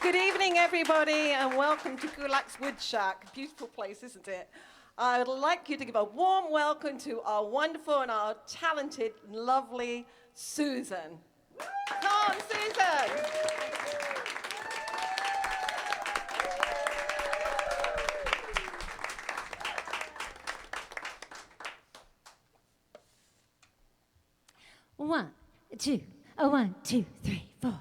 Good evening, everybody, and welcome to Gulak's Wood Shack. Beautiful place, isn't it? I would like you to give a warm welcome to our wonderful and our talented, lovely Susan. Come on, Susan! One, two, a 1, 2, 3, 4.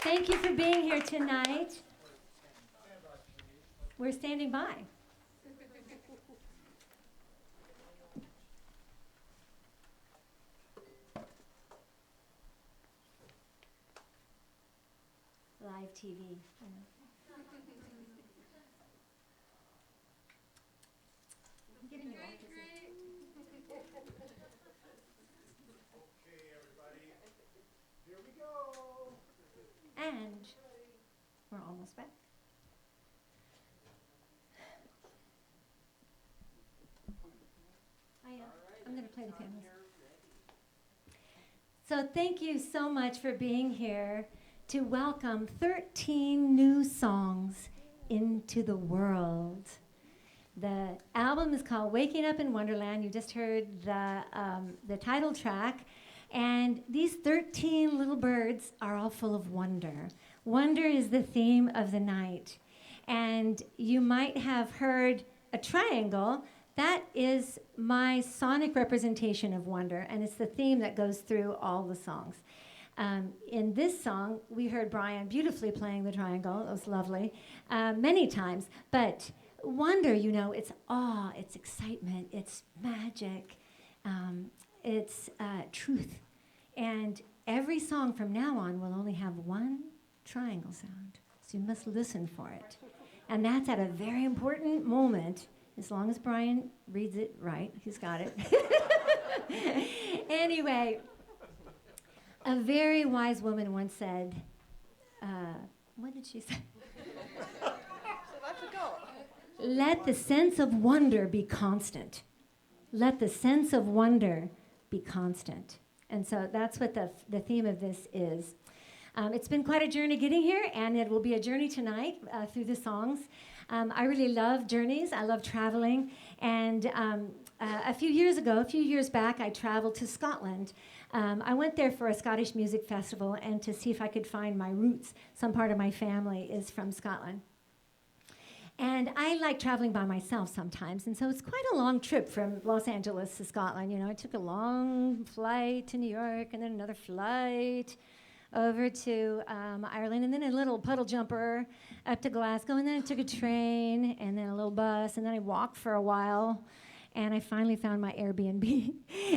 Thank you for being here tonight. We're standing by. Live TV. I'm giving you autism. Okay, everybody, here we go. And we're almost back. I'm going to play the piano. So thank you so much for being here to welcome 13 new songs into the world. The album is called Waking Up in Wonderland. You just heard the title track. And these 13 little birds are all full of wonder. Wonder is the theme of the night. And you might have heard a triangle. That is my sonic representation of wonder, and it's the theme that goes through all the songs. In this song, we heard Brian beautifully playing the triangle. It was lovely, many times. But wonder, you know, it's awe, it's excitement, it's magic, it's truth. And every song from now on will only have one triangle sound, so you must listen for it. And that's at a very important moment. As long as Brian reads it right, he's got it. Anyway, a very wise woman once said, what did she say? I forgot. Let the sense of wonder be constant. Let the sense of wonder be constant. And so that's what the theme of this is. It's been quite a journey getting here, and it will be a journey tonight through the songs. I really love journeys. I love traveling. And a few years back, I traveled to Scotland. I went there for a Scottish music festival and to see if I could find my roots. Some part of my family is from Scotland. And I like traveling by myself sometimes. And so it's quite a long trip from Los Angeles to Scotland. You know, I took a long flight to New York and then another flight over to Ireland, and then a little puddle jumper up to Glasgow, and then I took a train, and then a little bus, and then I walked for a while, and I finally found my Airbnb.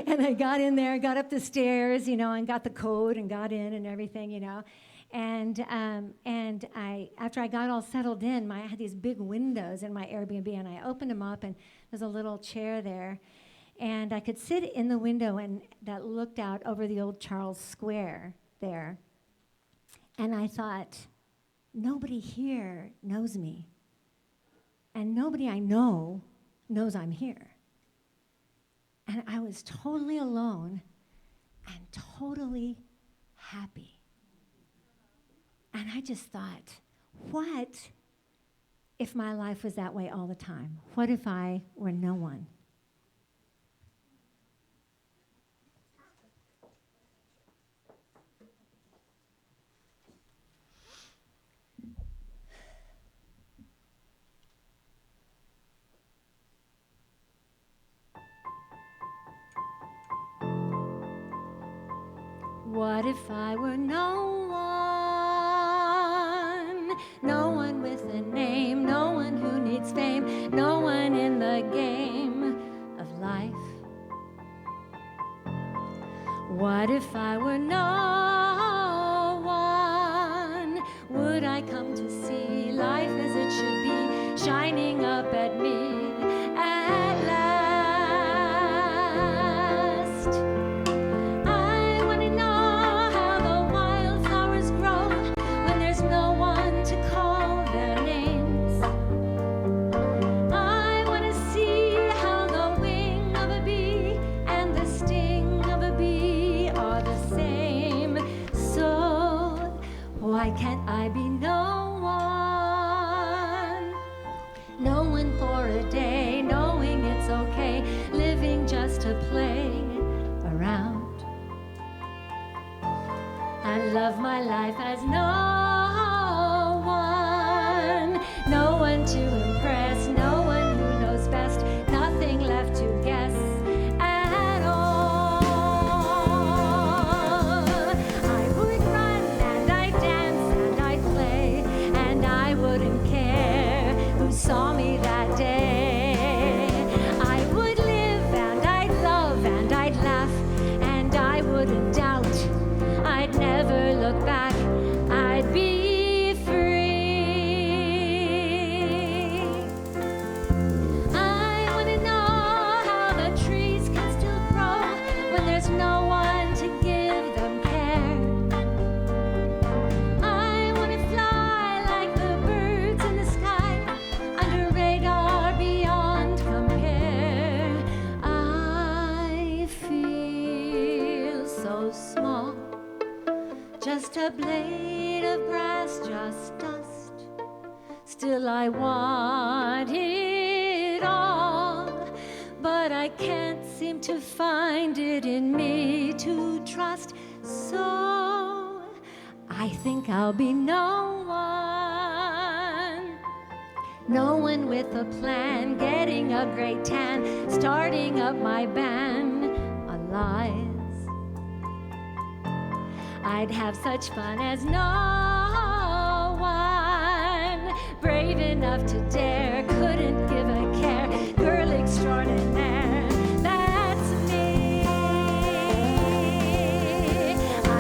And I got in there, got up the stairs, you know, and got the code and got in and everything, you know. And after I got all settled in, I had these big windows in my Airbnb, and I opened them up, and there's a little chair there, and I could sit in the window and that looked out over the old Charles Square there. And I thought, nobody here knows me. And nobody I know knows I'm here. And I was totally alone and totally happy. And I just thought, what if my life was that way all the time? What if I were no one? What if I were no one? No one with a name, no one who needs fame, no one in the game of life. What if I were no one? Would I come to see life as it should be, shining up at me at last? Why can't I be no one? No one for a day, knowing it's okay, living just to play around. I love my life as no one, no one to impress, no one who knows best, nothing left to guess. made of brass, just dust. Still I want it all, but I can't seem to find it in me to trust. So I think I'll be no one. No one with a plan, getting a great tan, starting up my band on lies. I'd have such fun as no one, brave enough to dare, couldn't give a care, girl extraordinaire, that's me.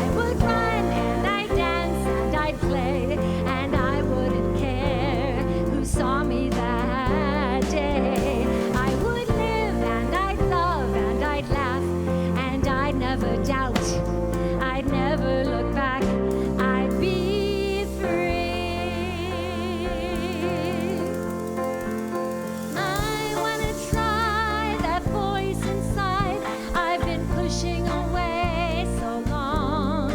I would run and I'd dance and I'd play, and I wouldn't care who saw me that day. I would live and I'd love and I'd laugh, and I'd never doubt, I'd never look back, I'd be free. I wanna try that voice inside I've been pushing away so long.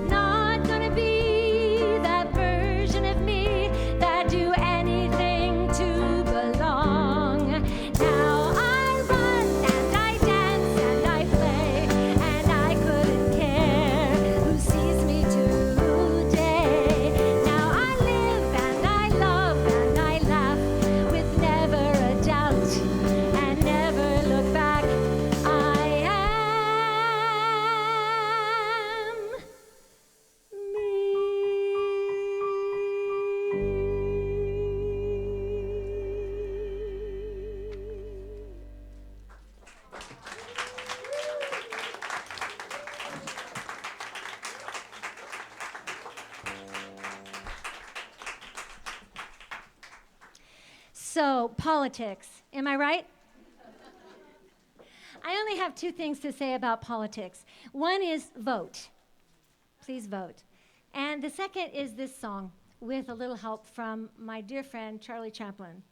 Not gonna be that version of me that do anything to belong. Now I run and I dance and I play, and I couldn't care who sees me today. Now I live and I love and I laugh with never a doubt, and never look back. I am So, politics, am I right? I only have two things to say about politics. One is vote. Please vote. And the second is this song with a little help from my dear friend Charlie Chaplin.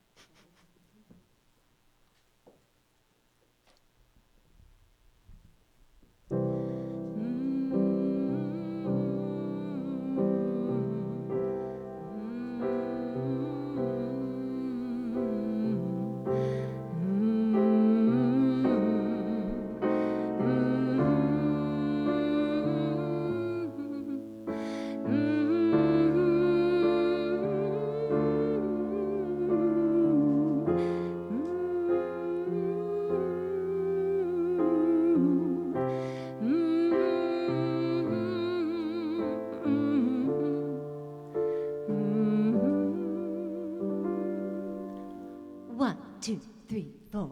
One, two, three, four.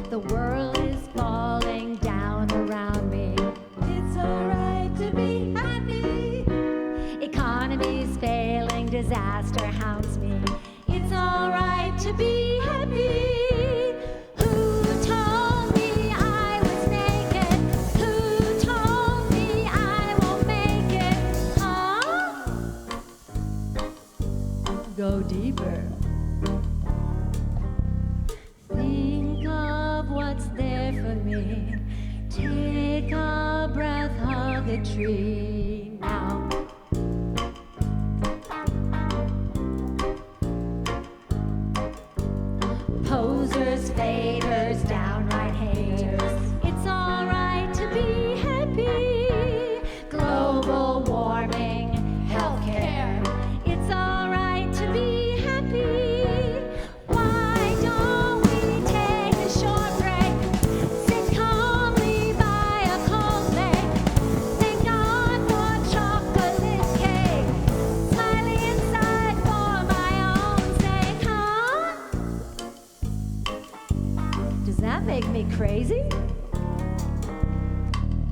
The world is falling down around me. It's alright to be happy. Economy's failing, disaster hounds me. It's alright to be happy. Who told me I was naked? Who told me I won't make it? Huh? Go deeper. Think of what's there for me. Take a breath, hug a tree now. Posers, faders, downright haters. It's alright to be happy. Global warming, healthcare. It's alright to be happy. Why don't we take a short break? Sit calmly by a cold lake. Thank God for chocolate cake. Smiling inside for my own sake, huh? Does that make me crazy?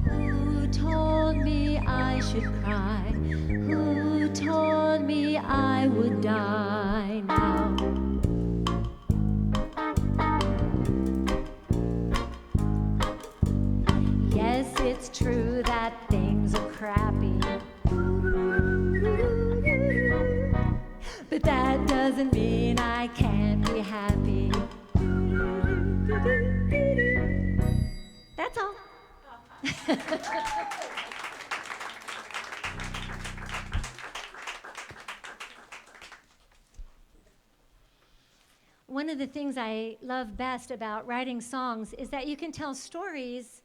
Who told me I should cry? Who told me I would die now? Yes, it's true that things are crappy. But that doesn't mean I can't be happy. One of the things I love best about writing songs is that you can tell stories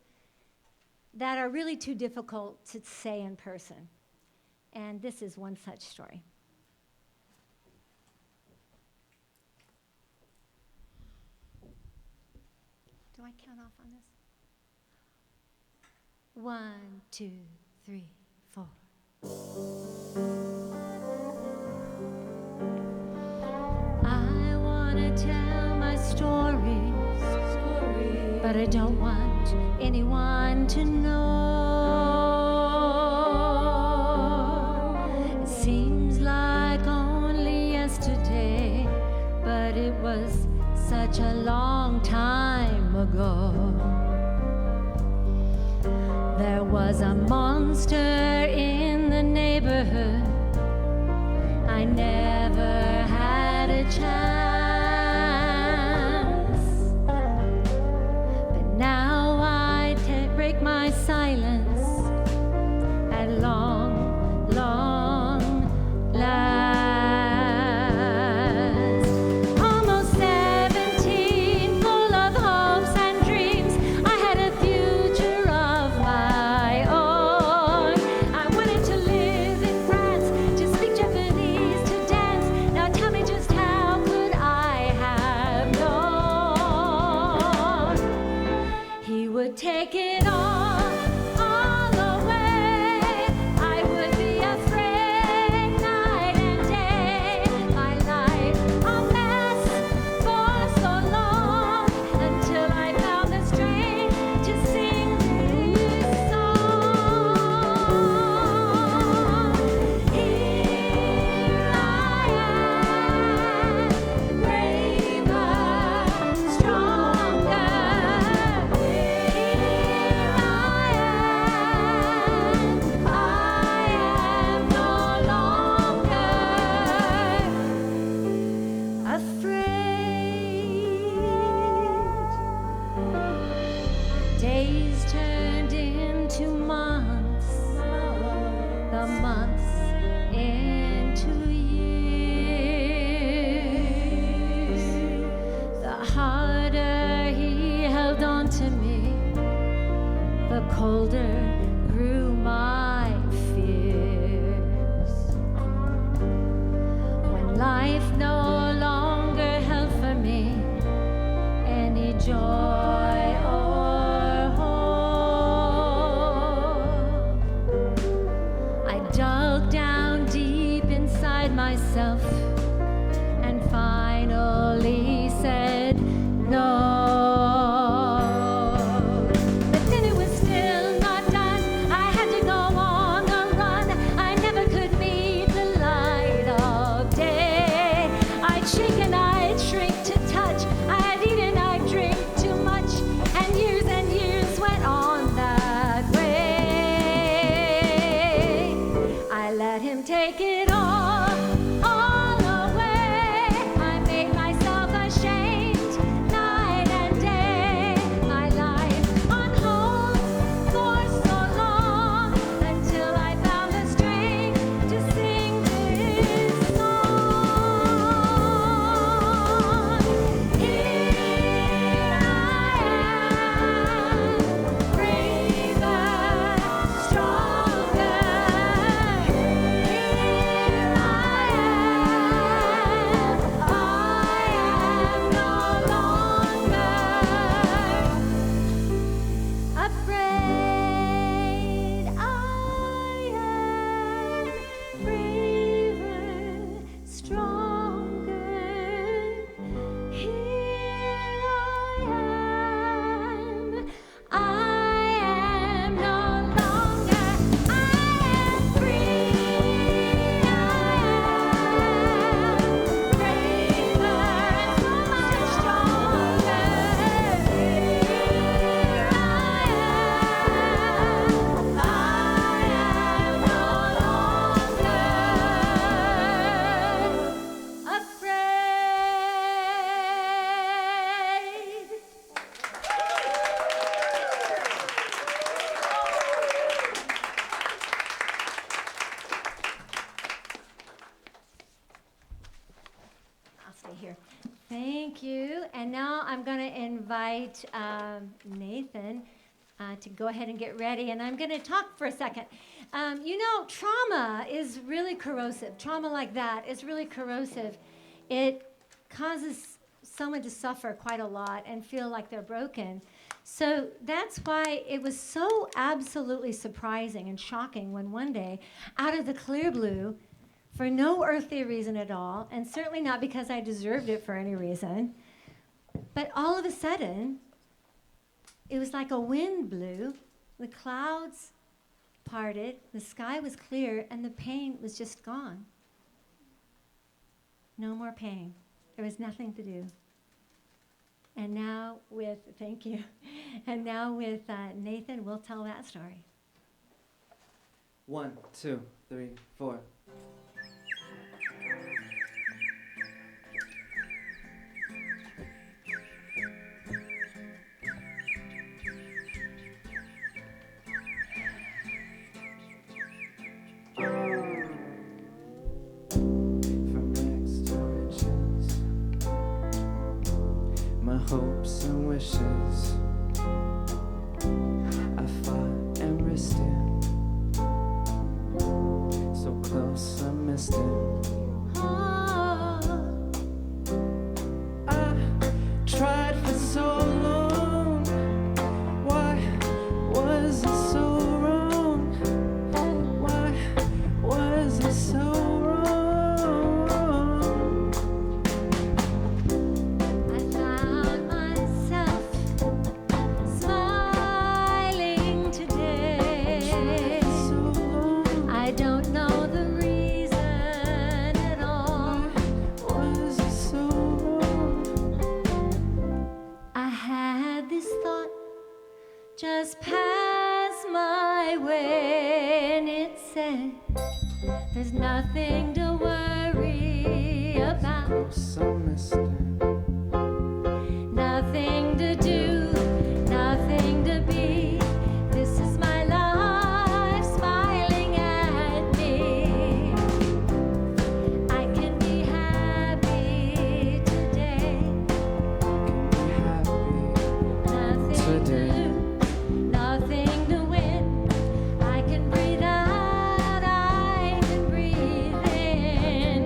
that are really too difficult to say in person. And this is one such story. Do I count off on this? 1, 2, 3, 4. I want to tell my stories, but I don't want anyone to know. It seems like only yesterday, but it was such a long time ago. There was a monster in the neighborhood. I never had a chance, but now I break my silence at long, long last. Almost 17, full of hopes and dreams. I had a future of my own. I wanted to live in France, to speak Japanese, to dance. Now tell me, just how could I have known he would take it all away? I would be afraid night and day. My life a mess for so long, until I found the strength to sing this song. Here I am, braver, stronger. Here I am no longer afraid. Days turned into months, the months into years. The harder he held on to me, the colder grew my fears. When life no longer held for me any joy or hope, I dug down deep inside myself and finally said no. But then it was still not done. I'm going to invite Nathan to go ahead and get ready, and I'm going to talk for a second. Trauma is really corrosive. Trauma like that is really corrosive. It causes someone to suffer quite a lot and feel like they're broken. So that's why it was so absolutely surprising and shocking when one day, out of the clear blue, for no earthly reason at all, and certainly not because I deserved it for any reason, but all of a sudden, it was like a wind blew, the clouds parted, the sky was clear, and the pain was just gone. No more pain. There was nothing to do. And now with, thank you, and now with Nathan, we'll tell that story. 1, 2, 3, 4. Hopes and wishes, I fought and risked it. So close, I missed it. I tried for so long. Why was it so wrong? Why was it so wrong? Just passed my way, and it said, there's nothing to worry about. So missed it. Nothing to do, nothing to be. This is my life smiling at me. I can be happy today. I can be happy Nothing today. to do. Nothing to win. I can breathe out, I can breathe in.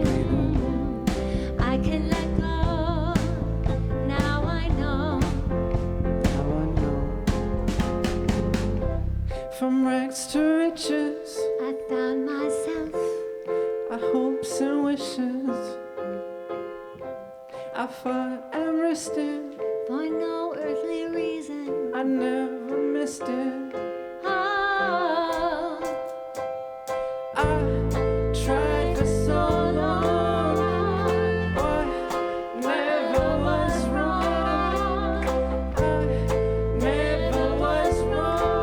I can let go. Now I know. Now I know. From rags to riches, I found myself. our hopes and wishes, I fought and risked it. For no earthly reason. I never missed it. Oh, I tried for so long. What never was wrong. I never was wrong.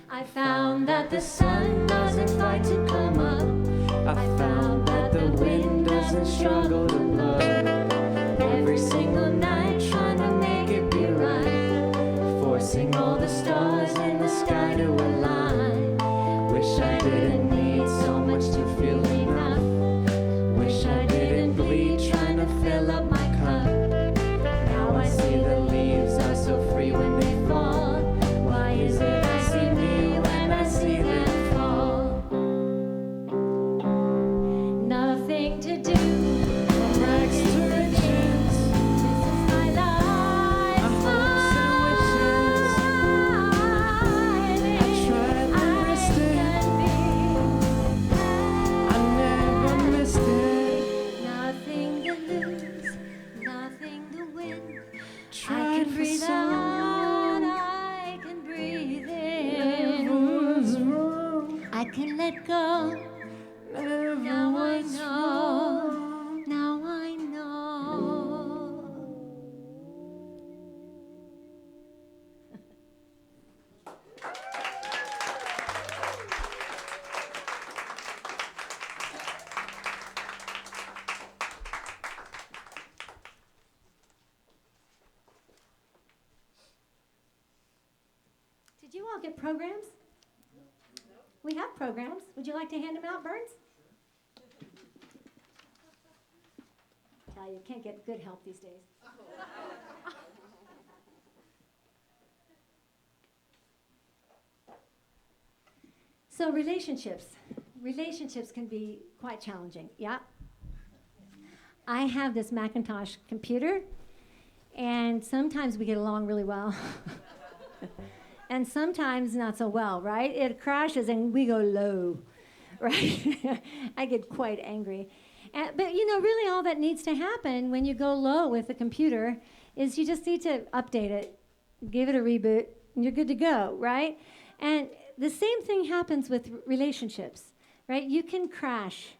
I found that the sun doesn't fight to come up. I found that the wind doesn't struggle to blow. Every single night trying to make it be right, forcing all the stars in the sky to align. Wish I didn't need so much to feel enough. Wish I didn't bleed trying to fill up my cup. Now I see the leaves are so free when they fall. Why is it I see me when I see them fall? Nothing to do. From rags to riches, this is my life. Our hopes and wishes, I tried and risked it. I never missed it. Nothing to lose, nothing to win. I Tried can for breathe so out, long. I can breathe Never in. was wrong. I can let go. Never Now I was know. wrong. Now I know. Did you all get programs? We have programs. Would you like to hand them out, Burns? tell you. Can't get good help these days. So relationships. Relationships can be quite challenging, yeah? I have this Macintosh computer, and sometimes we get along really well. And sometimes not so well, right? It crashes and we go low, right? I get quite angry. But you know, really all that needs to happen when you go low with the computer is you just need to update it, give it a reboot, and you're good to go, right? And the same thing happens with relationships, right? You can crash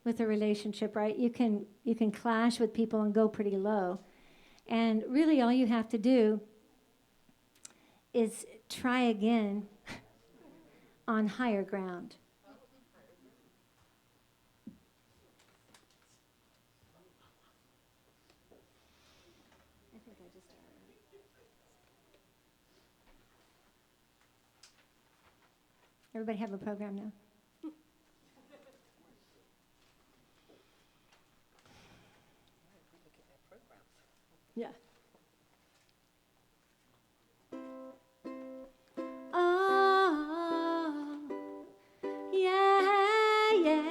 with a relationship, right? You can clash with people and go pretty low. And really all you have to do is try again on higher ground. I think I just Everybody have a program now? Yeah. Oh, yeah, yeah.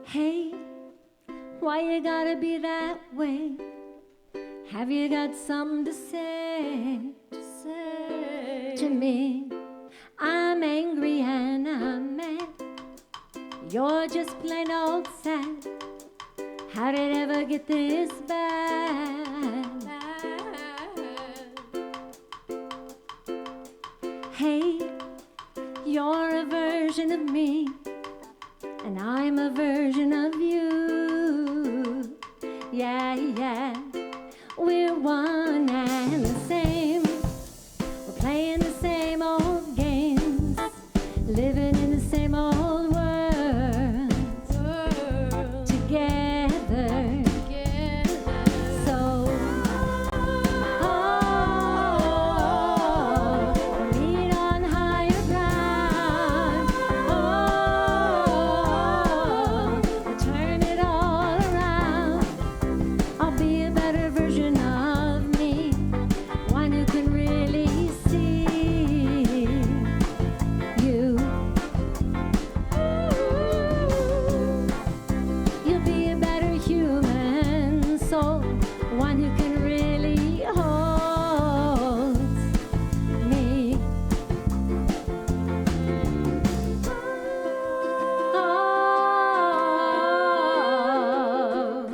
Hey, why you gotta be that way? Have you got something to say to me? I'm angry and I'm mad. You're just plain old sad. How did it ever get this bad? Hey, you're a version of me, and I'm a version of you. Yeah, yeah, we're one and the same. We're playing the same old games, living in the same old world together. So, we'll meet on higher ground. We'll turn it all around. I'll be a better version of me, one who can really see you. You'll be a better human soul, one who can really hold me. Oh,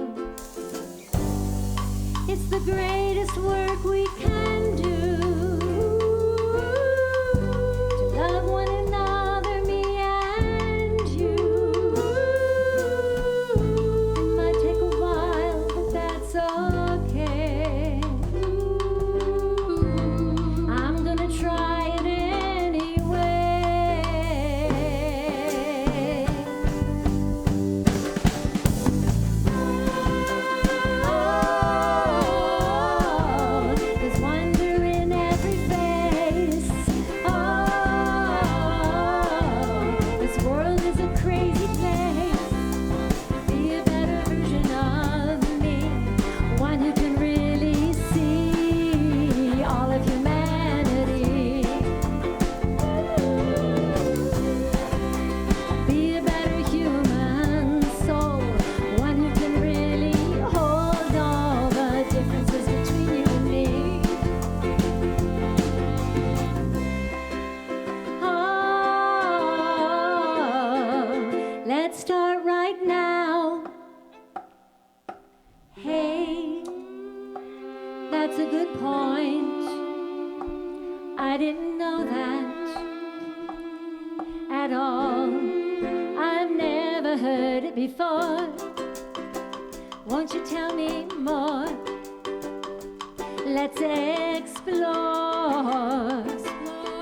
it's the greatest work we can do, to love one another, me and you. It might take a while, but that's okay. I'm gonna try it anyway. Oh, there's wonder in every face. Oh, this world is a crazy place. Be a better version of me, one who can really see all of humanity. Be a better human soul, one who can really hold all the differences between you and me. Oh, let's start right now. Hey, that's a good point. I didn't know that at all. I've never heard it before. Won't you tell me more? Let's explore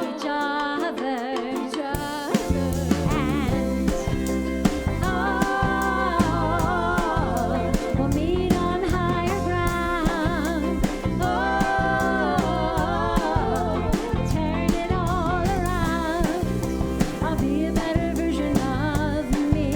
each other. And we'll meet on higher ground. Turn it all around. I'll be a better version of me,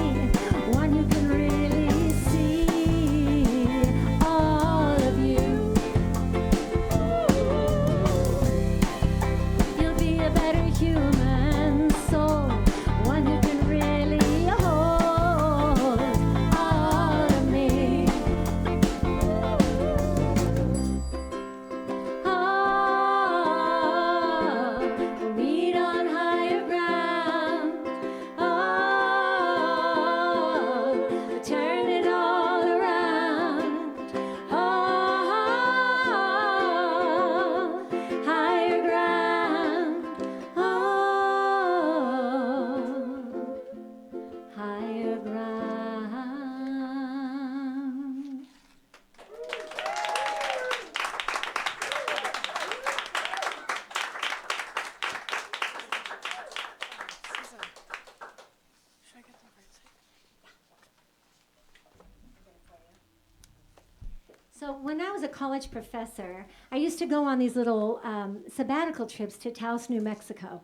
So when I was a college professor, I used to go on these little sabbatical trips to Taos, New Mexico.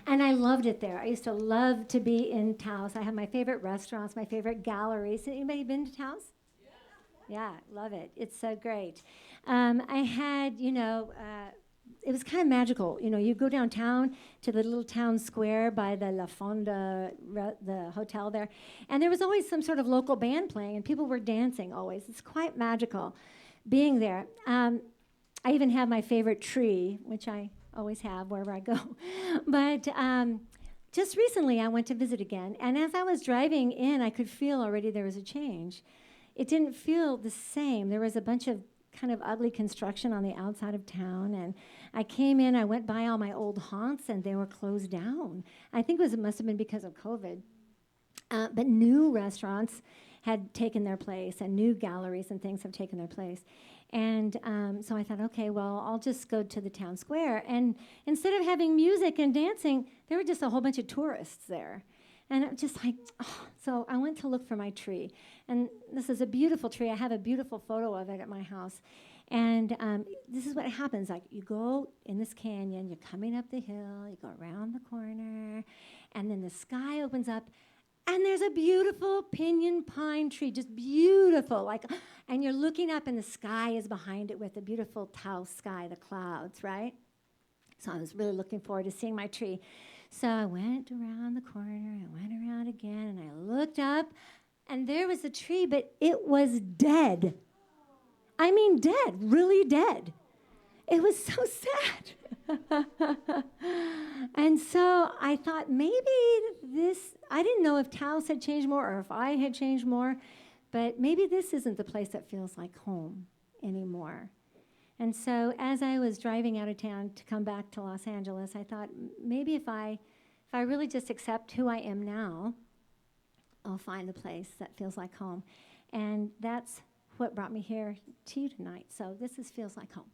And I loved it there. I used to love to be in Taos. I have my favorite restaurants, my favorite galleries. Anybody been to Taos? Yeah, love it. It's so great. I had, it was kind of magical. You know, you go downtown to the little town square by the La Fonda, the hotel there, and there was always some sort of local band playing, and people were dancing always. It's quite magical being there. I even have my favorite tree, which I always have wherever I go. But just recently, I went to visit again, and as I was driving in, I could feel already there was a change. It didn't feel the same. There was a bunch of kind of ugly construction on the outside of town, and I came in, I went by all my old haunts, and they were closed down. I think it must have been because of COVID. But new restaurants had taken their place, and new galleries and things have taken their place. And so I thought, okay, well, I'll just go to the town square. And instead of having music and dancing, there were just a whole bunch of tourists there. And it was just like, oh. So I went to look for my tree. And this is a beautiful tree. I have a beautiful photo of it at my house. And this is what happens. Like, you go in this canyon, you're coming up the hill, you go around the corner, and then the sky opens up, and there's a beautiful pinyon pine tree, just beautiful. Like, and you're looking up, and the sky is behind it with the beautiful Taos sky, the clouds, right? So I was really looking forward to seeing my tree. So I went around the corner, I went around again, and I looked up, and there was a tree, but it was dead. I mean dead, really dead. It was so sad. And so I thought maybe I didn't know if Taos had changed more or if I had changed more, but maybe this isn't the place that feels like home anymore. And so as I was driving out of town to come back to Los Angeles, I thought maybe if I really just accept who I am now, I'll find the place that feels like home. And that's what brought me here to you tonight. So this feels like home.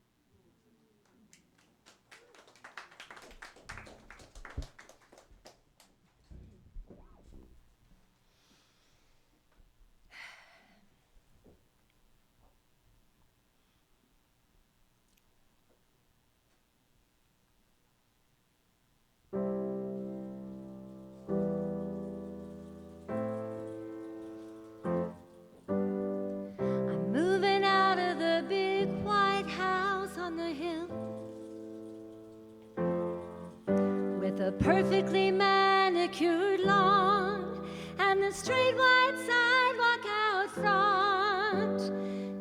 The perfectly manicured lawn and the straight white sidewalk out front,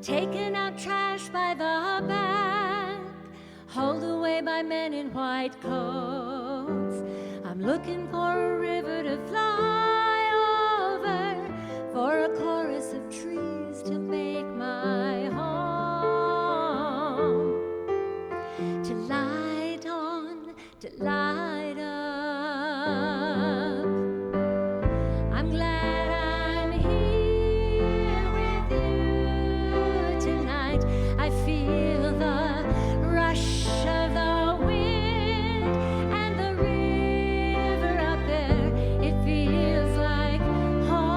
taken out trash by the back, hauled away by men in white coats. I'm looking for a river to fly over, for a chorus of trees to make my home, to light on, to light up. I'm glad I'm here with you tonight. I feel the rush of the wind and the river up there. It feels like home.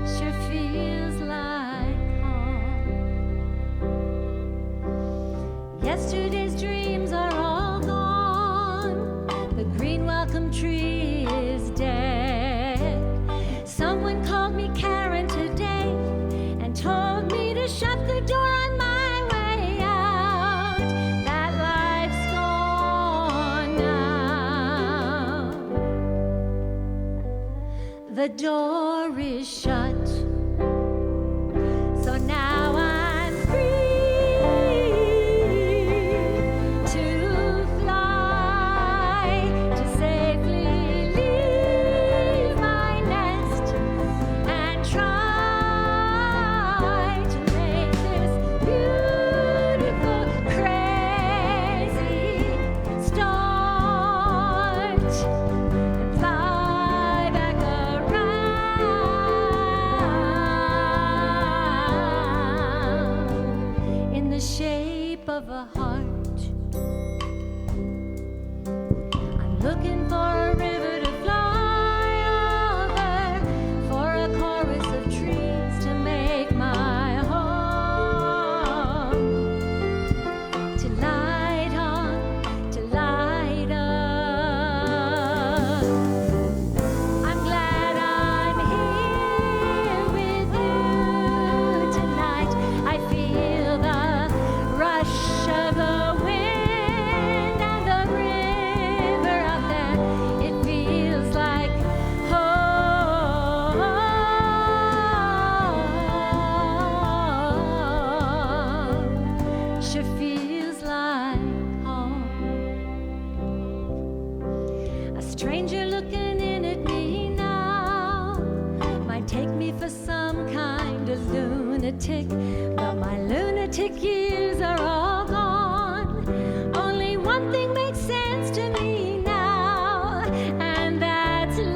Sure feels like yesterday's dreams are all gone. The green welcome tree is dead. Someone called me Karen today and told me to shut the door on my way out. That life's gone now. The door is shut. So now I'm free. Of a heart, I'm looking for a river to fly stranger looking in at me now might take me for some kind of lunatic, but my lunatic years are all gone. Only one thing makes sense to me now, and that's love.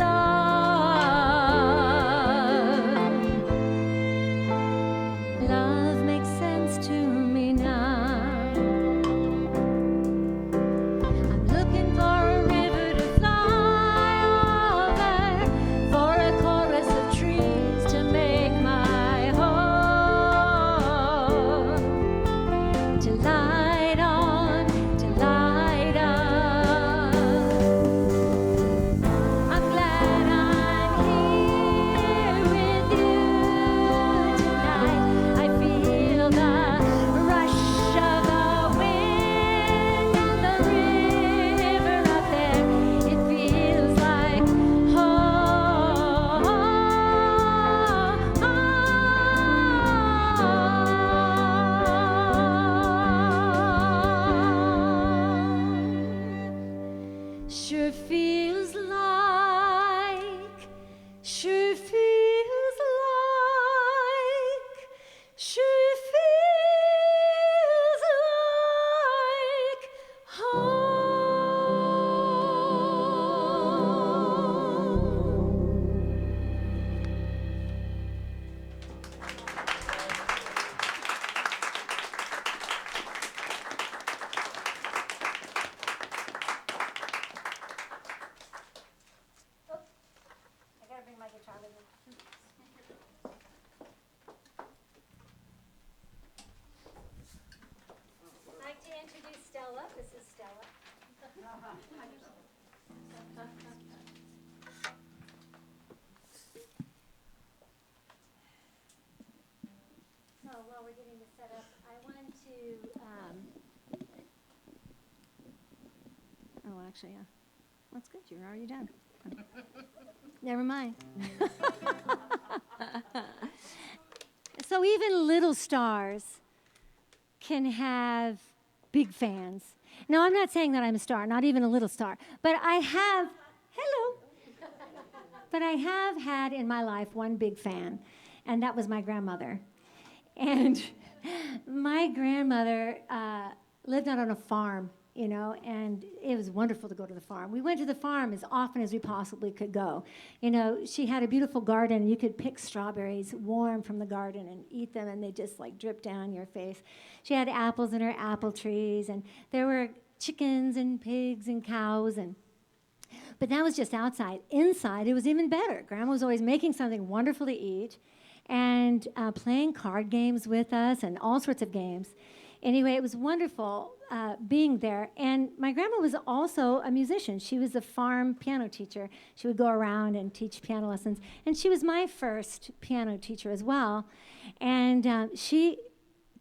Love makes sense to me now. I'm looking for a river to fly over, for a chorus of trees to make my home, to light on, to light up. I'm glad I'm here with you tonight. I feel the rush of the wind and the river up there. It feels like home. Sure feels like, sure feels like, sure feels like I gotta bring my guitar with me. I'd like to introduce Stella. This is Stella. So while we're getting this set up, I want to. Oh, actually, yeah. That's good. You're already done. Never mind. So even little stars can have big fans. Now, I'm not saying that I'm a star, not even a little star, but I have, hello, but I have had in my life one big fan, and that was my grandmother. And my grandmother lived out on a farm, you know, and it was wonderful to go to the farm. We went to the farm as often as we possibly could go. You know, she had a beautiful garden. You could pick strawberries warm from the garden and eat them, and they just like drip down your face. She had apples in her apple trees, and there were chickens and pigs and cows, but that was just outside. Inside, it was even better. Grandma was always making something wonderful to eat and playing card games with us and all sorts of games. Anyway, it was wonderful being there. And my grandma was also a musician. She was a farm piano teacher. She would go around and teach piano lessons. And she was my first piano teacher as well. And she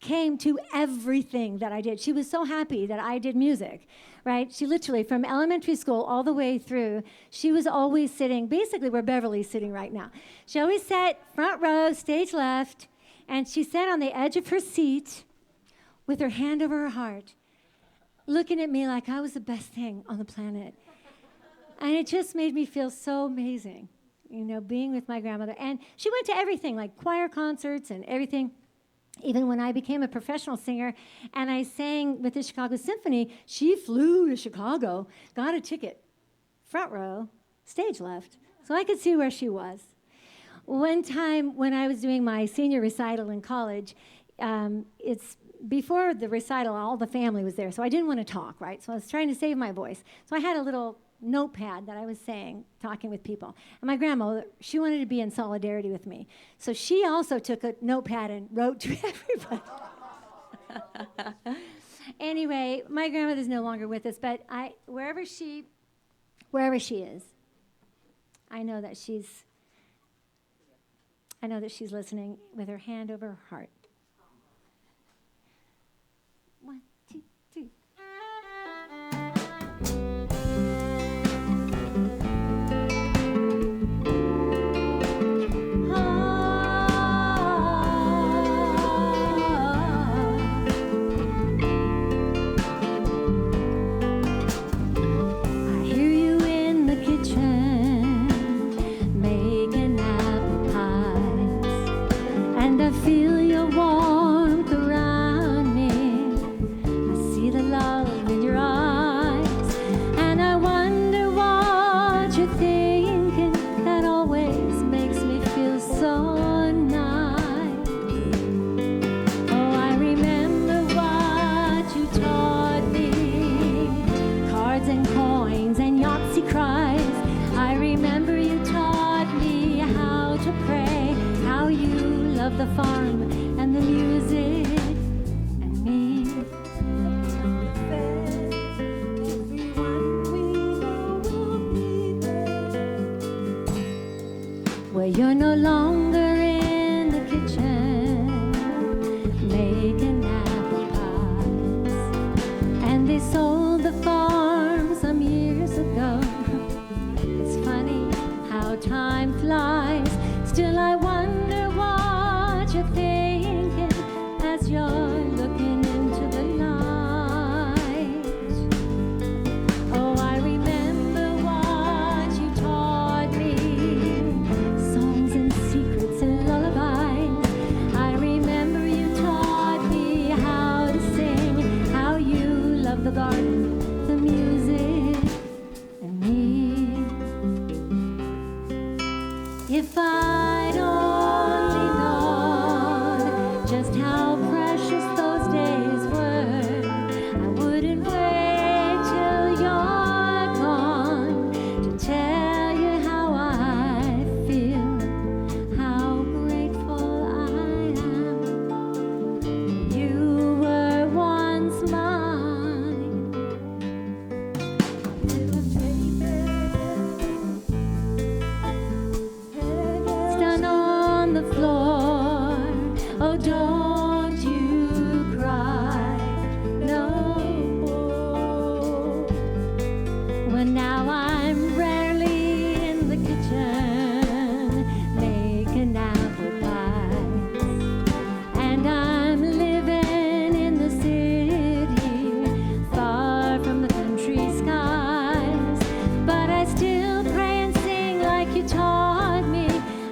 came to everything that I did. She was so happy that I did music, right? She literally, from elementary school all the way through, she was always sitting, basically where Beverly's sitting right now. She always sat front row, stage left, and she sat on the edge of her seat with her hand over her heart, looking at me like I was the best thing on the planet. And it just made me feel so amazing, you know, being with my grandmother. And she went to everything, like choir concerts and everything. Even when I became a professional singer and I sang with the Chicago Symphony, she flew to Chicago, got a ticket, front row, stage left, so I could see where she was. One time when I was doing my senior recital in college, it's before the recital, all the family was there, so I didn't want to talk, right? So I was trying to save my voice. So I had a little notepad that I was saying, talking with people. And my grandma, she wanted to be in solidarity with me. So she also took a notepad and wrote to everybody. Anyway, my grandmother's no longer with us, but wherever she is, I know that she's listening with her hand over her heart. 1, 2, 3. love the farm and the music and me. Well, you're no longer in the kitchen making apple pies, and they sold the farm some years ago. It's funny how time flies. Still I wonder what you're thinking as you're looking into the light. Oh, I remember what you taught me, songs and secrets and lullabies. I remember you taught me how to sing, how you love the garden, the music, and me. If I'd only known just how precious those days were, I wouldn't wait till you're gone to tell you how I feel, how grateful I am. You were once mine. Stand on the floor. Oh, don't you cry no more. Well, now I'm rarely in the kitchen making apple pies, and I'm living in the city, far from the country skies. But I still pray and sing like you taught me,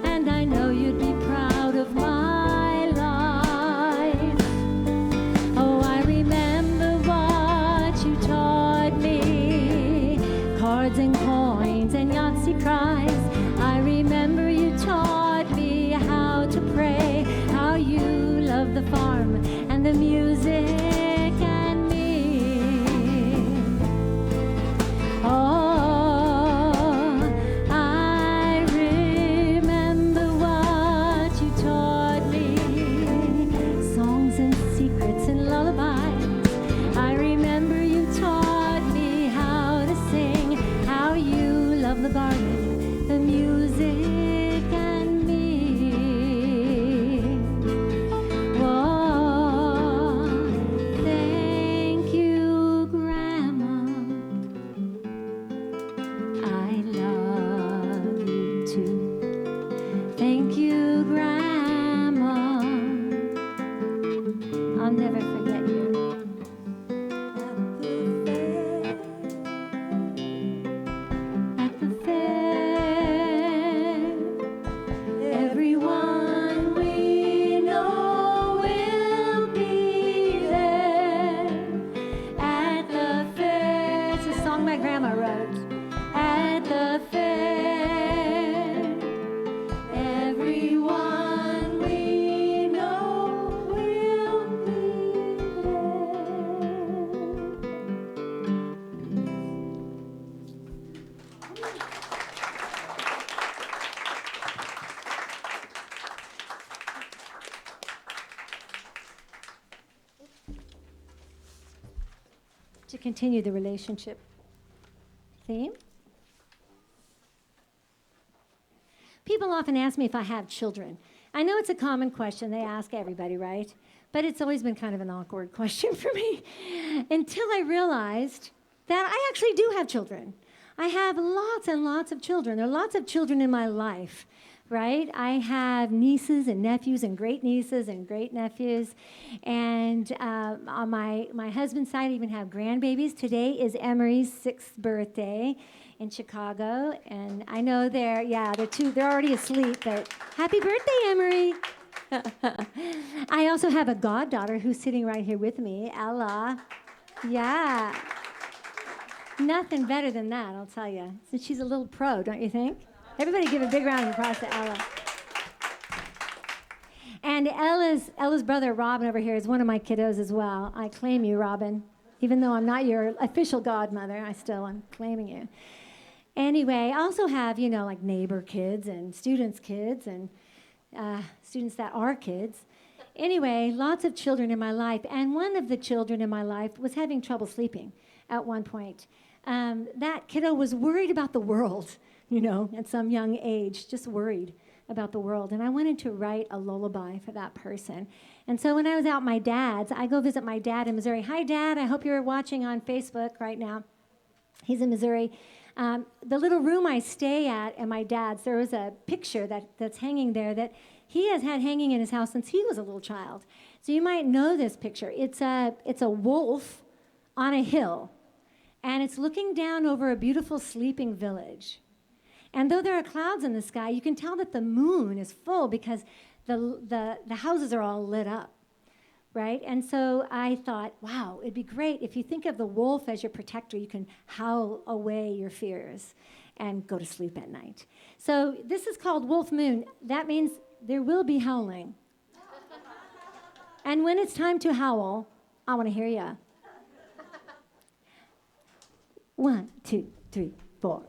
and I know you'd be proud of my life. Oh, I remember what you taught me, cards and coins and Yahtzee cries. I remember you taught me how to pray, how you love the farm and the music and me. Oh, I remember what you taught me, songs and secrets and lullabies. I remember you taught me how to sing, how you love the garden, the music and me. Whoa, thank you, Grandma. I love you too. Thank you, Grandma. I'll never forget you. At the fair, everyone we know will be there. At the fair, it's a song my grandma wrote. At the fair, everyone we know will be there. To continue the relationship theme, people often ask me if I have children. I know it's a common question. They ask everybody, right? But it's always been kind of an awkward question for me until I realized that I actually do have children. I have lots and lots of children. There are lots of children in my life, right? I have nieces and nephews and great nieces and great nephews. And on my husband's side, I even have grandbabies. Today is Emery's 6th birthday in Chicago. And I know they're already asleep, but happy birthday, Emery. I also have a goddaughter who's sitting right here with me, Ella. Yeah. Nothing better than that, I'll tell you. Since she's a little pro, don't you think? Everybody give a big round of applause to Ella. And Ella's brother, Robin, over here is one of my kiddos as well. I claim you, Robin. Even though I'm not your official godmother, I'm claiming you. Anyway, I also have, like neighbor kids and students' kids and students that are kids. Anyway, lots of children in my life, and one of the children in my life was having trouble sleeping at one point. That kiddo was worried about the world, at some young age, just worried about the world. And I wanted to write a lullaby for that person. And so when I was out at my dad's, I go visit my dad in Missouri. Hi, Dad. I hope you're watching on Facebook right now. He's in Missouri. The little room I stay at my dad's, there was a picture that's hanging there that he has had hanging in his house since he was a little child. So you might know this picture. It's a wolf on a hill, and it's looking down over a beautiful sleeping village. And though there are clouds in the sky, you can tell that the moon is full because the houses are all lit up, right? And so I thought, wow, it'd be great if you think of the wolf as your protector, you can howl away your fears and go to sleep at night. So this is called Wolf Moon. That means there will be howling. And when it's time to howl, I want to hear you. 1, 2, 3, 4.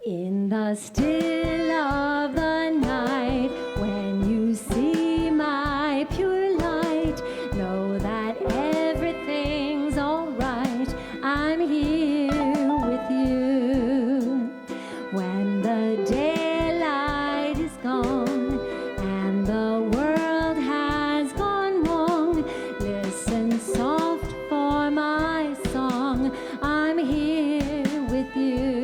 In the still of the night, when you see my pure light, know that everything's all right. I'm here with you. When the daylight is gone and the world has gone wrong, listen soft for my song. I'm here with you.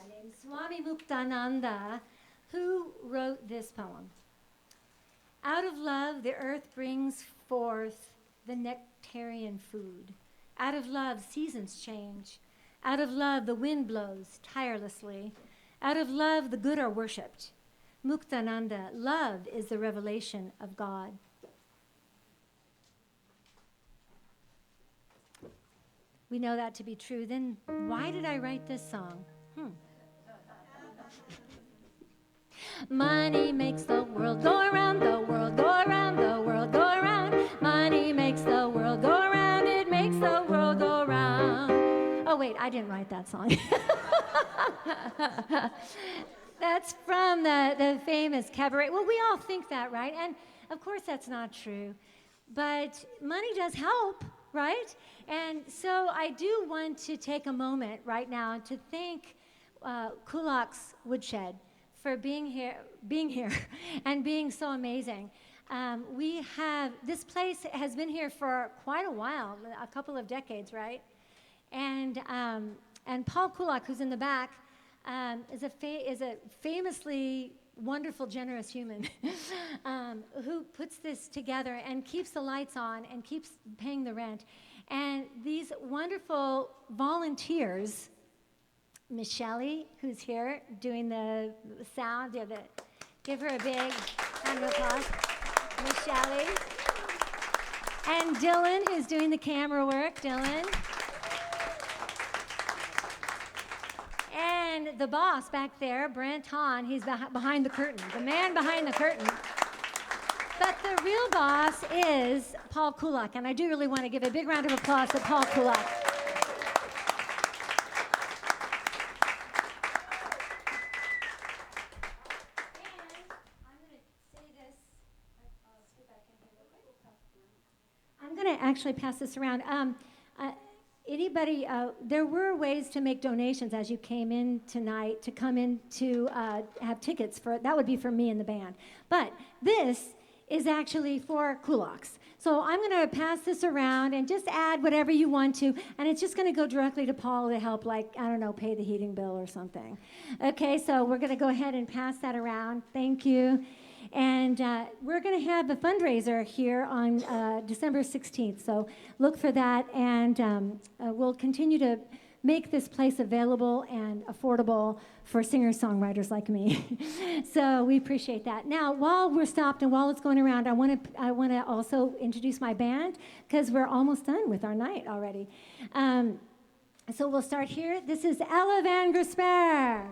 named Swami Muktananda, who wrote this poem. Out of love, the earth brings forth the nectarian food. Out of love, seasons change. Out of love, the wind blows tirelessly. Out of love, the good are worshipped. Muktananda, love is the revelation of God. We know that to be true. Then why did I write this song? Money makes the world go around, the world go around, the world go around. Money makes the world go around, it makes the world go round. Oh, wait, I didn't write that song. That's from the famous cabaret. Well, we all think that, right? And of course that's not true. But money does help, right? And so I do want to take a moment right now to thank Kulak's Woodshed for being here and being so amazing. This place has been here for quite a while, a couple of decades, right? And Paul Kulak, who's in the back, is a famously wonderful, generous human who puts this together and keeps the lights on and keeps paying the rent. And these wonderful volunteers, Michelle, who's here doing the sound, give her a big round of applause. Michelle. And Dylan, who's doing the camera work. Dylan. And the boss back there, Brent Hahn, he's behind the curtain, the man behind the curtain. But the real boss is Paul Kulak, and I do really want to give a big round of applause to Paul Kulak. I'm going to actually pass this around. Anybody, there were ways to make donations as you came in tonight to come in to have tickets for, that would be for me and the band. But this is actually for Kulaks. So I'm going to pass this around and just add whatever you want to, and it's just going to go directly to Paul to help, like, I don't know, pay the heating bill or something. Okay, so we're going to go ahead and pass that around. Thank you. And we're going to have a fundraiser here on December 16th, so look for that, and we'll continue to make this place available and affordable for singer-songwriters like me. So we appreciate that. Now, while we're stopped and while it's going around, I want to also introduce my band, because we're almost done with our night already. So we'll start here. This is Ella Van Grisper.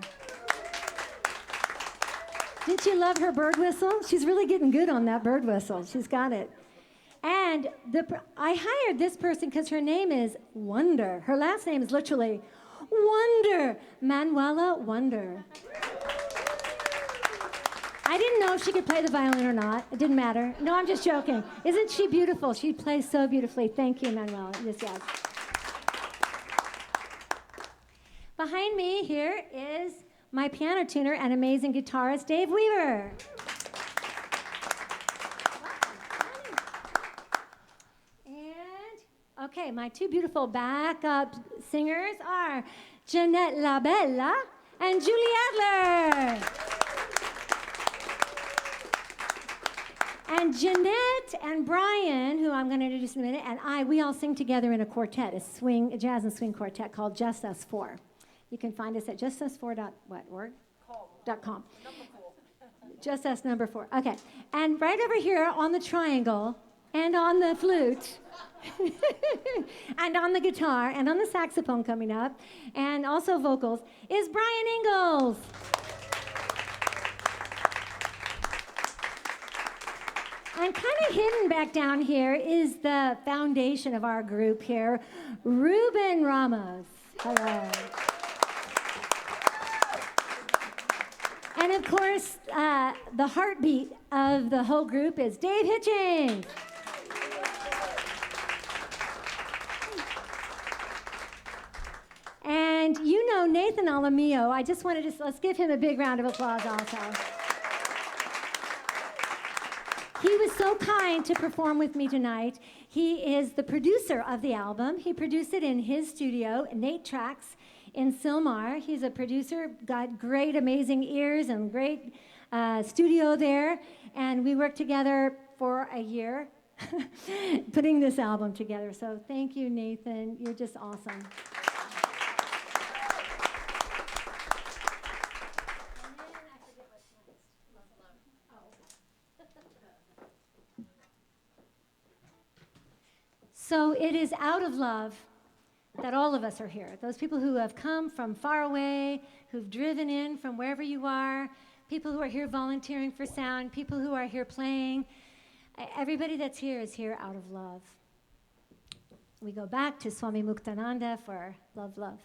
Didn't you love her bird whistle? She's really getting good on that bird whistle. She's got it. And I hired this person because her name is Wonder. Her last name is literally Wonder. Manuela Wonder. I didn't know if she could play the violin or not. It didn't matter. No, I'm just joking. Isn't she beautiful? She plays so beautifully. Thank you, Manuela. Yes. Behind me here is my piano tuner and amazing guitarist, Dave Weaver. And, okay, my two beautiful backup singers are Jeanette Labella and Julie Adler. And Jeanette and Brian, who I'm going to introduce in a minute, and we all sing together in a quartet, a jazz and swing quartet called Just Us Four. You can find us at justus4.com. Just us number 4. Okay. And right over here on the triangle and on the flute and on the guitar and on the saxophone coming up and also vocals is Brian Ingalls. And kind of hidden back down here is the foundation of our group here, Ruben Ramos. Hello. And of course, the heartbeat of the whole group is Dave Hitchings. And you know Nathan Alamillo. I just wanted to, let's give him a big round of applause also. He was so kind to perform with me tonight. He is the producer of the album. He produced it in his studio, Nate Tracks, in Sylmar. He's a producer, got great, amazing ears and great studio there. And we worked together for a year putting this album together. So thank you, Nathan. You're just awesome. So it is out of love that all of us are here. Those people who have come from far away, who've driven in from wherever you are, people who are here volunteering for sound, people who are here playing. Everybody that's here is here out of love. We go back to Swami Muktananda for Love, Love.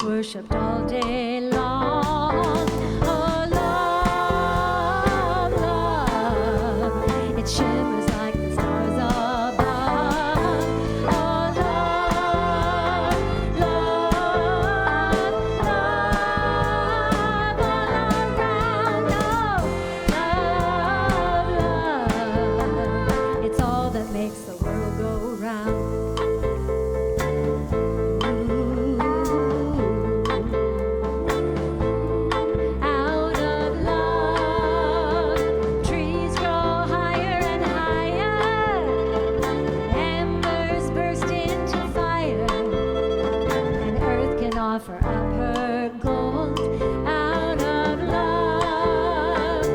Worshipped all day long. Oh, love, love, it shimmers like the stars above. Oh, love, love, love, all around. Oh, love, love, it's all that makes the world go round. Offer up her gold out of love.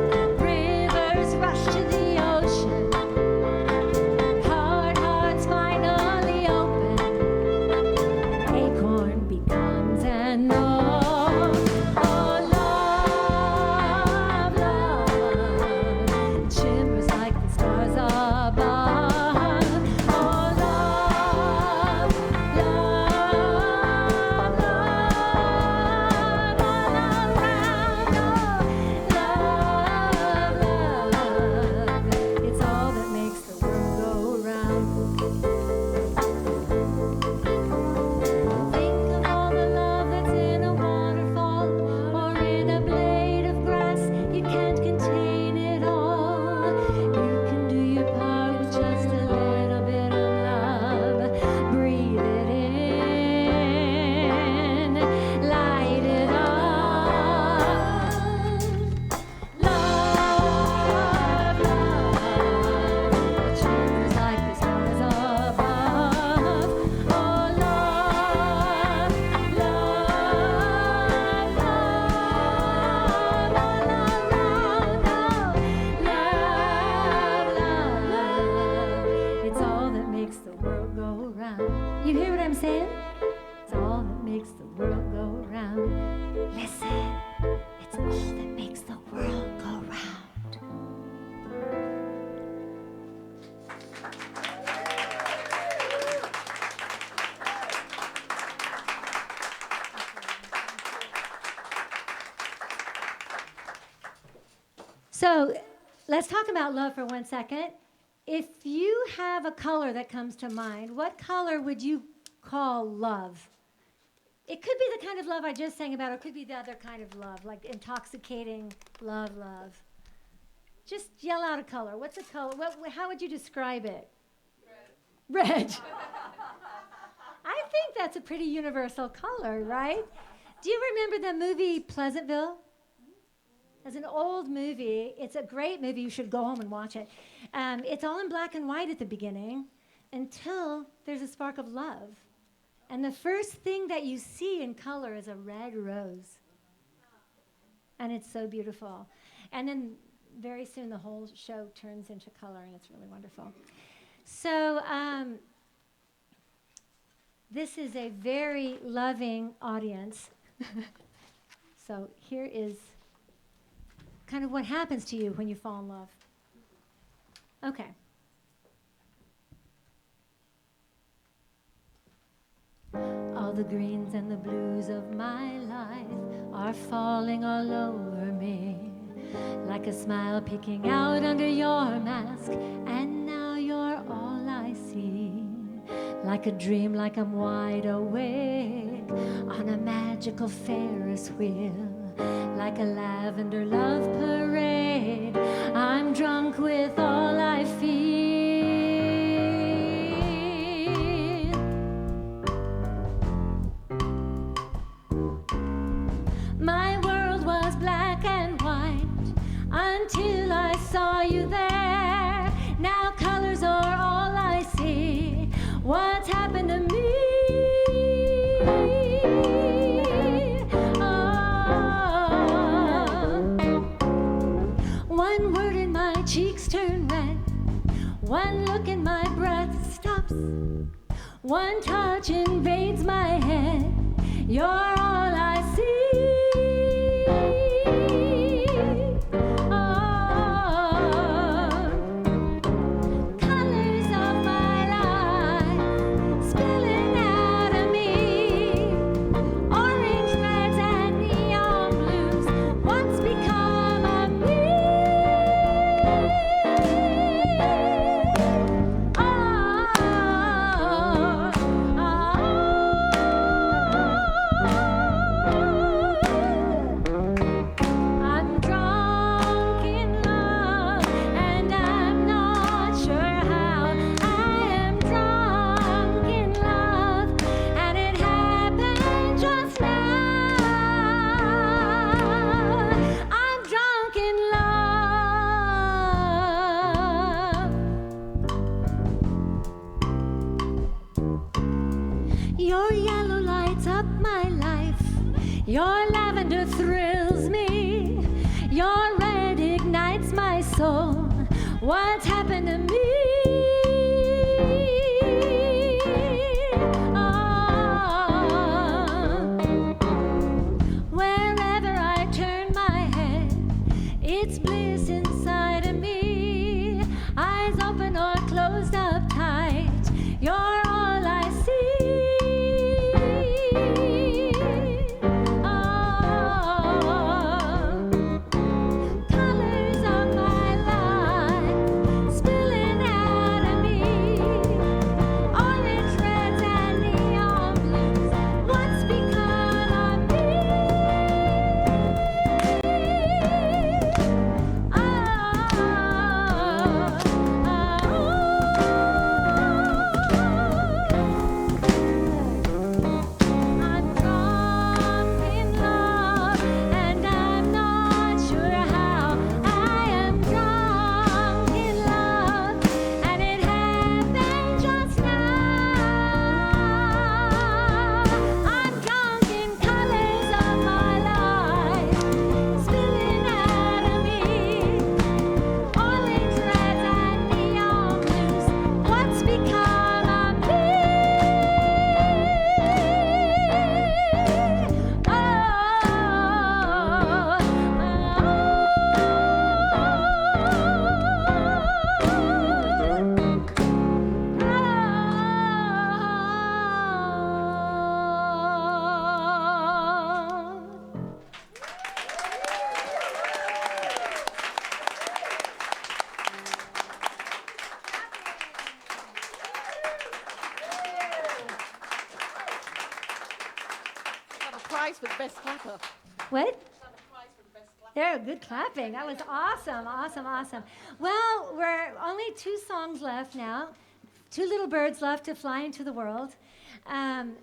Rivers rush to the ocean. Hard hearts finally open. An acorn becomes an oak. Oh, love, love, it shimmers like the stars above. Oh, love, love, you hear what I'm saying? It's all that makes the world go round. Listen, it's all that makes the world go round. So let's talk about love for 1 second. If you have a color that comes to mind, what color would you call love? It could be the kind of love I just sang about, or it could be the other kind of love, like intoxicating love, love. Just yell out a color. What's a color? How would you describe it? Red. Red. I think that's a pretty universal color, right? Do you remember the movie Pleasantville? It's an old movie. It's a great movie. You should go home and watch it. It's all in black and white at the beginning until there's a spark of love. And the first thing that you see in color is a red rose. And it's so beautiful. And then very soon the whole show turns into color, and it's really wonderful. So This is a very loving audience. So here is kind of what happens to you when you fall in love. Okay. All the greens and the blues of my life are falling all over me, like a smile peeking out under your mask, and now you're all I see. Like a dream, like I'm wide awake on a magical Ferris wheel, like a lavender love parade. I'm drunk with all I feel. My world was black and white until I saw you there. Now colors are all I see. What's happened to me? One word and my cheeks turn red. One look and my breath stops. One touch invades my head. You're all I see. Colors of my life spilling out of me. Orange, reds, and neon blues. What's become of me? I'm drunk in love, and I'm not sure how. I am drunk in love, and it happened just now. I'm drunk in love. Your yellow lights up my life. Your lavender thrills me. Your red ignites my soul. What's happened to me? Wherever I turn my head, it's bliss inside of me. Eyes open or closed up tight. You're all I see. Colors of my life spilling out of me. Orange, reds, and neon blues. What's become of me? I'm drunk in love, and I'm not sure how. I am drunk in love, and it happened just now. I'm drunk in colors of my life spilling out of me. Orange, reds, and neon blues. What's become of me? Got a prize for the best clapper. What? Got a prize for the best clapper. There, good clapping. That was awesome, awesome, awesome. Well, we're only 2 songs left now. 2 little birds left to fly into the world. And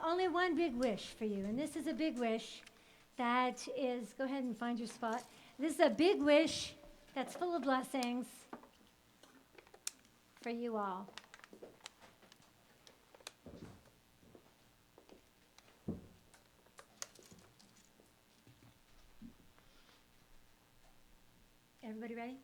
only one big wish for you. And this is a big wish that is, go ahead and find your spot. This is a big wish that's full of blessings for you all. Everybody ready?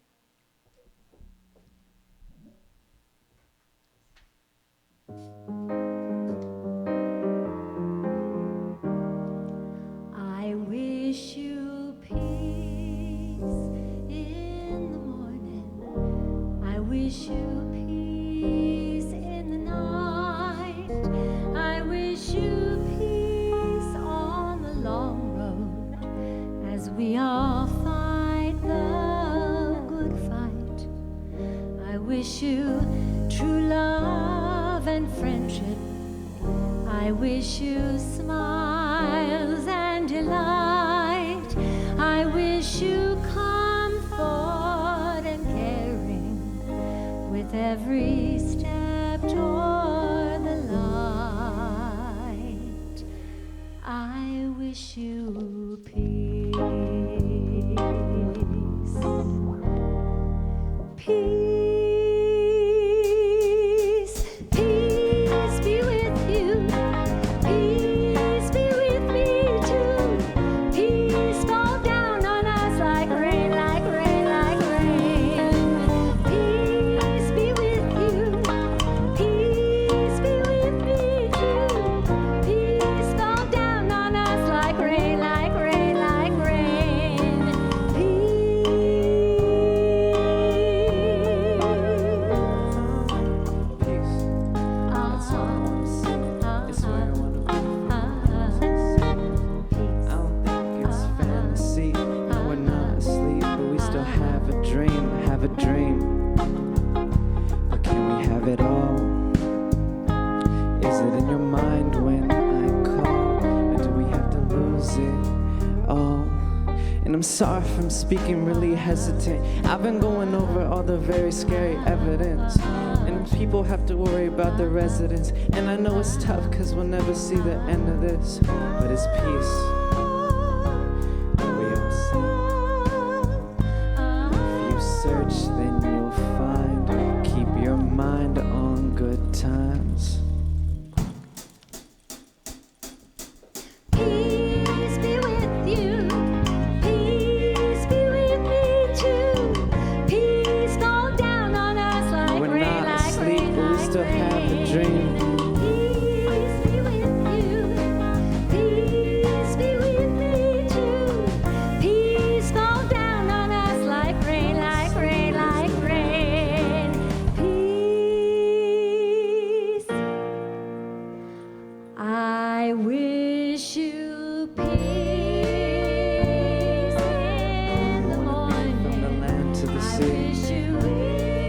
and friendship. I wish you smiles and delight. I wish you comfort and caring with every step toward the light. I wish you peace. Peace, peace be with you. Peace be with me too. Peace fall down on us like rain, like rain, like rain. Peace be with you. Peace be with me too. Peace fall down on us like rain, like rain, like rain. Peace. That's all I wanna see. It's where I wanna be. I don't think it's fantasy. No, we're not asleep, but we still have a dream, have a dream. But can we have it all? Is it in your mind when I call? Or do we have to lose it all? And I'm sorry if I'm speaking really hesitant. I've been going over all the very scary evidence. And people have to worry about the residents. And I know it's tough because we'll never see the end of this. But it's peace that we all see. If you search, then you'll find. Keep your mind on good times. Peace be with you. Peace be with me too. Peace fall down on us like We're rain, not like asleep, rain, but we like still have a rain. dream. Peace be with you. Peace be with me too. Peace fall down on us like rain, like rain, like rain. Peace. I wish you peace in the From the morning. land to the I sea. wish you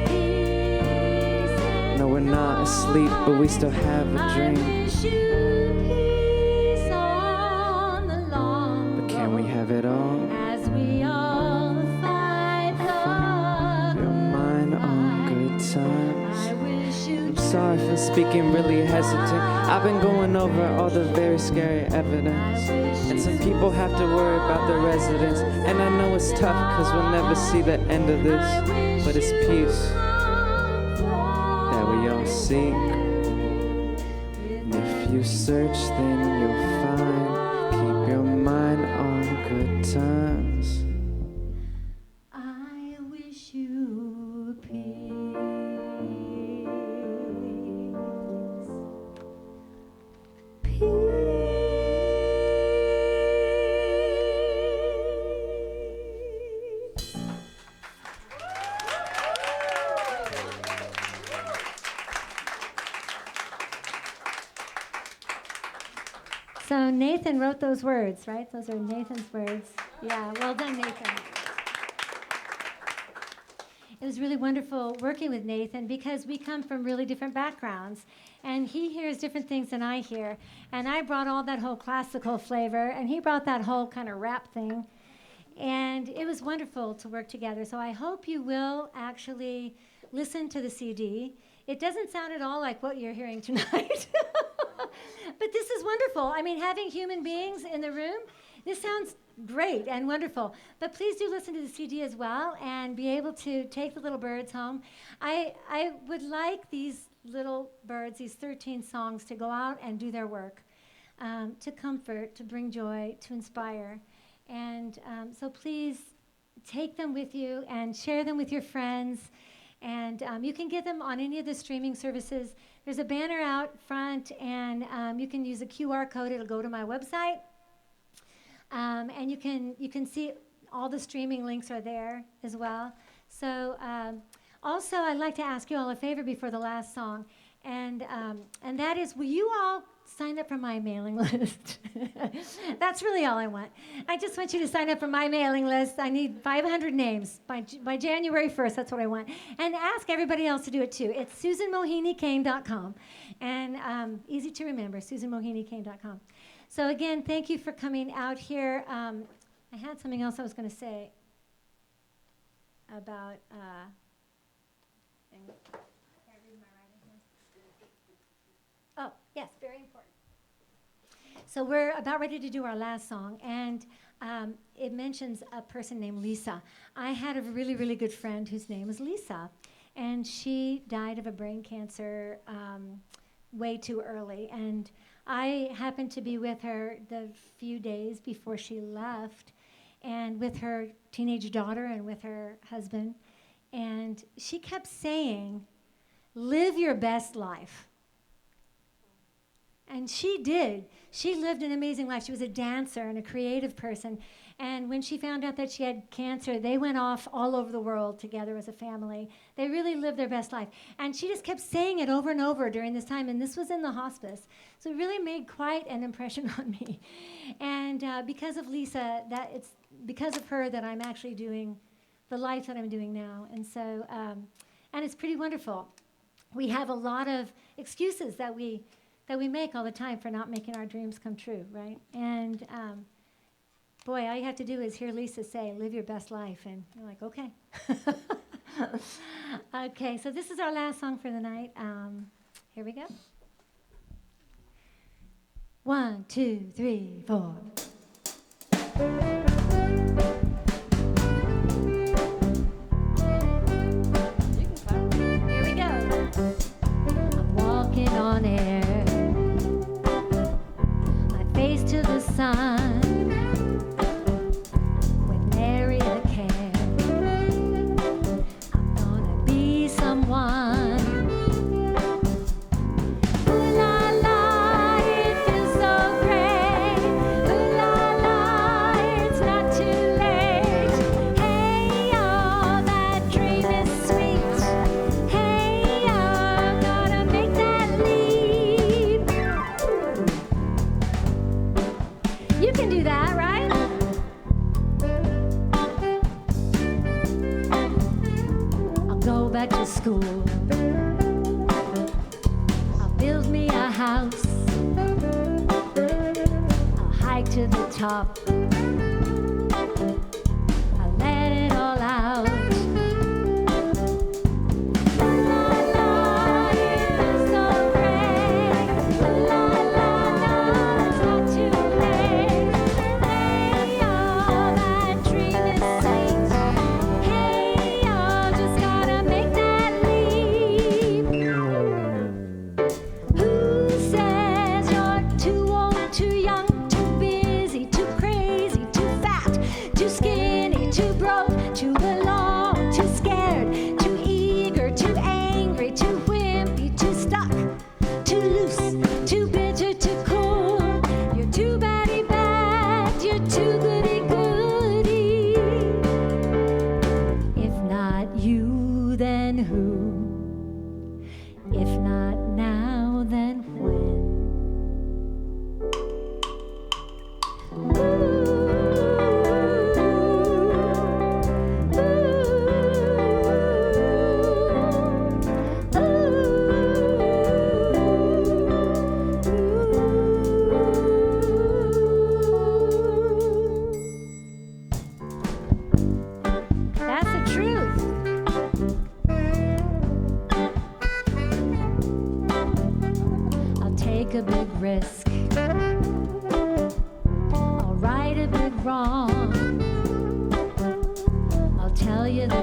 peace in No, we're not asleep, but we still have a I dream. wish you peace on the long But can we have it all? as we all fight Find the your mind on good I times. wish you I'm sorry for speaking really hesitant. I've been going over all the very scary evidence. And some people have to worry about the residents. And I know it's tough because we'll never see the end of this. But it's peace that we all seek. And if you search, then you'll find. Keep your mind on good times. I wish you peace. Peace. So Nathan wrote those words, right? Those are Nathan's words. Yeah, well done, Nathan. It was really wonderful working with Nathan because we come from really different backgrounds. And he hears different things than I hear. And I brought all that whole classical flavor, and he brought that whole kind of rap thing. And it was wonderful to work together. So I hope you will actually listen to the CD. It doesn't sound at all like what you're hearing tonight. But this is wonderful. I mean, having human beings in the room, this sounds great and wonderful. But please do listen to the CD as well and be able to take the little birds home. I would like these little birds, these 13 songs, to go out and do their work, to comfort, to bring joy, to inspire. And so please take them with you and share them with your friends. And you can get them on any of the streaming services. There's a banner out front, and you can use a QR code. It'll go to my website. And you can see all the streaming links are there as well. So also, I'd like to ask you all a favor before the last song. And that is, will you all sign up for my mailing list? That's really all I want. I just want you to sign up for my mailing list. I need 500 names by January 1st. That's what I want. And ask everybody else to do it too. It's SusanMohinikane.com. And easy to remember, SusanMohinikane.com. So again, thank you for coming out here. I had something else I was going to say about... Oh, yes, very important. So we're about ready to do our last song, and it mentions a person named Lisa. I had a really, really good friend whose name was Lisa, and she died of a brain cancer way too early. And I happened to be with her the few days before she left, and with her teenage daughter and with her husband. And she kept saying, "Live your best life." And she did. She lived an amazing life. She was a dancer and a creative person. And when she found out that she had cancer, they went off all over the world together as a family. They really lived their best life. And she just kept saying it over and over during this time. And this was in the hospice. So it really made quite an impression on me. And because of Lisa, it's because of her that I'm actually doing the life that I'm doing now. And so, and it's pretty wonderful. We have a lot of excuses that we make all the time for not making our dreams come true, right? And boy, all you have to do is hear Lisa say, "Live your best life," and you're like, okay. Okay, so this is our last song for the night. Here we go. 1, 2, 3, 4. Here we go. I'm walking on air. Face to the sun with nary a care. I'm gonna be someone. Ooh la la, it feels so great. Ooh la la, it's not too late. Hey y'all, that dream is sweet. Hey y'all, gotta make that leap. You can do that, right? I'll go back to school. I'll build me a house. I'll hike to the top. I'll let it all out.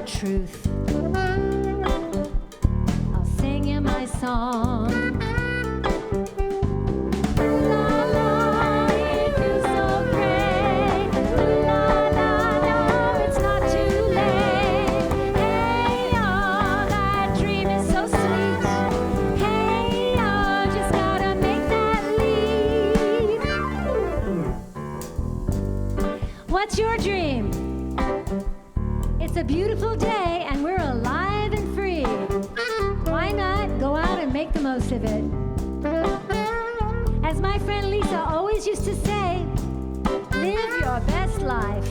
Truth. I'll sing you my song. Ooh la la, it feels so great. Ooh la la, no, it's not too late. Hey y'all, that dream is so sweet. Hey y'all, just gotta make that leap. What's your dream? It's a beautiful day and we're alive and free. Why not go out and make the most of it. As my friend Lisa always used to say, live your best life.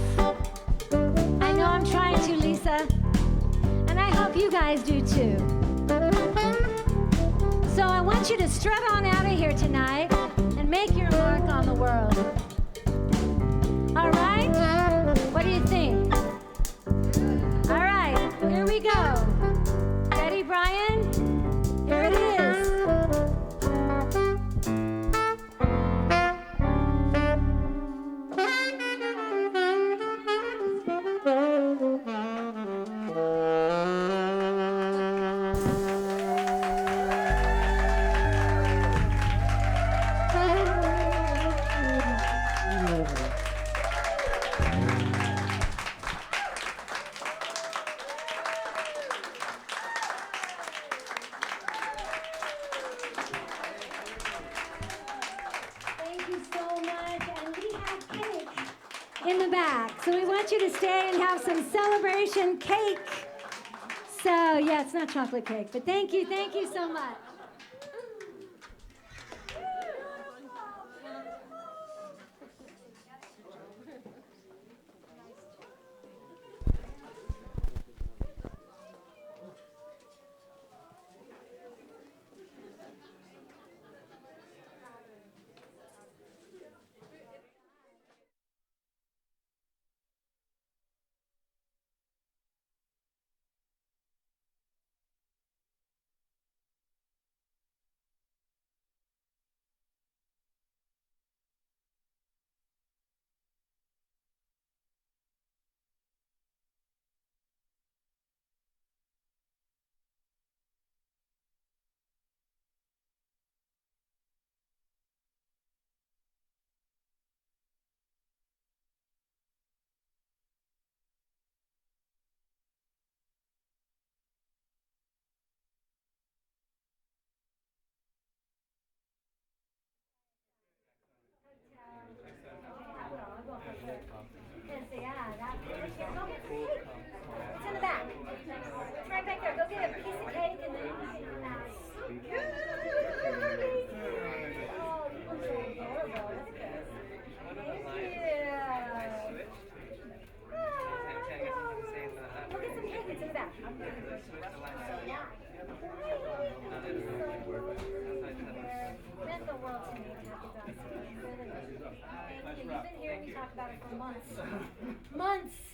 I know I'm trying to, Lisa, and I hope you guys do too. So I want you to strut on out of here tonight and make your mark on the world. All right? What do you think? All right, here we go. Ready, Brian? Here it is. In the back. So we want you to stay and have some celebration cake. So, yeah, it's not chocolate cake, but thank you so much. It's in the back. It's right back there. Go get a piece of cake and then you can get that. Oh, you look so adorable. That's good. Thank you. Go get some cake. It's in the back. Meant the world to me to have you guys here. Thank you. You've been here and we talked about it for months. Months.